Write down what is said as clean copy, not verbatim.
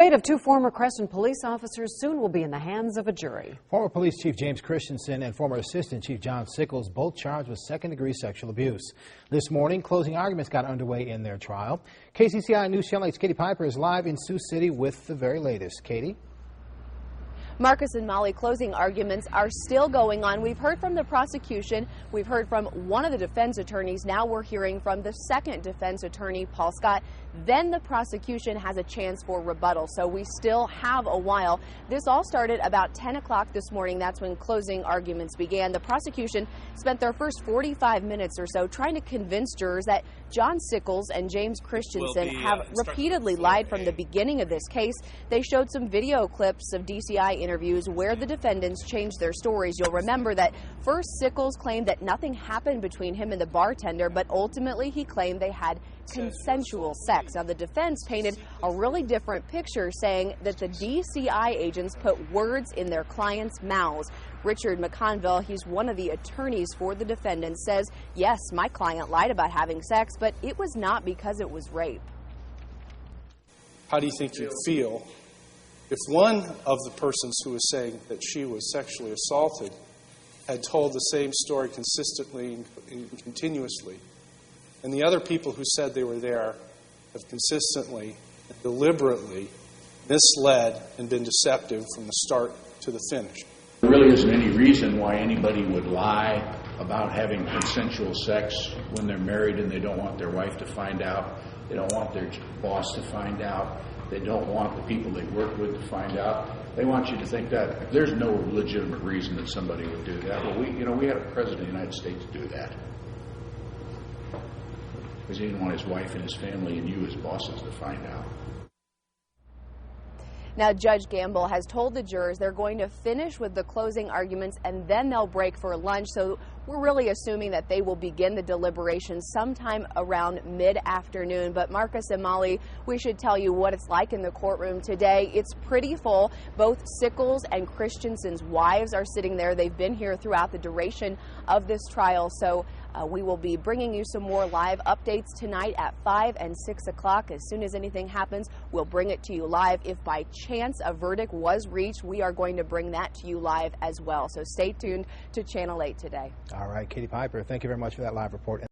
fate of two former Creston police officers soon will be in the hands of a jury. Former Police Chief James Christensen and former Assistant Chief John Sickels both charged with second-degree sexual abuse. This morning, closing arguments got underway in their trial. KCCI News Channel 8's Katie Piper is live in Sioux City with the very latest. Katie? Marcus and Molly, closing arguments are still going on. We've heard from the prosecution. We've heard from one of the defense attorneys. Now we're hearing from the second defense attorney, Paul Scott. Then the prosecution has a chance for rebuttal. So we still have a while. This all started about 10 o'clock this morning. That's when closing arguments began. The prosecution spent their first 45 minutes or so trying to convince jurors that John Sickels and James Christensen have repeatedly lied from the beginning of this case. They showed some video clips of DCI interviews where the defendants changed their stories. You'll remember that first Sickels claimed that nothing happened between him and the bartender, but ultimately he claimed they had consensual sex. Now the defense painted a really different picture, saying that the DCI agents put words in their clients' mouths. Richard McConville, he's one of the attorneys for the defendant, says, yes, my client lied about having sex, but it was not because it was rape. How do you think you'd feel if one of the persons who was saying that she was sexually assaulted had told the same story consistently and continuously, and the other people who said they were there have consistently and deliberately misled and been deceptive from the start to the finish? There really isn't any reason why anybody would lie about having consensual sex when they're married and they don't want their wife to find out. They don't want their boss to find out. They don't want the people they work with to find out. They want you to think that. There's no legitimate reason that somebody would do that. Well, we had a president of the United States do that, because he didn't want his wife and his family and you as bosses to find out. Now, Judge Gamble has told the jurors they're going to finish with the closing arguments and then they'll break for lunch. So we're really assuming that they will begin the deliberations sometime around mid-afternoon. But Marcus and Molly, we should tell you what it's like in the courtroom today. It's pretty full. Both Sickels and Christensen's wives are sitting there. They've been here throughout the duration of this trial. So we will be bringing you some more live updates tonight at 5 and 6 o'clock. As soon as anything happens, we'll bring it to you live. If by chance a verdict was reached, we are going to bring that to you live as well. So stay tuned to Channel 8 today. All right, Katie Piper, thank you very much for that live report.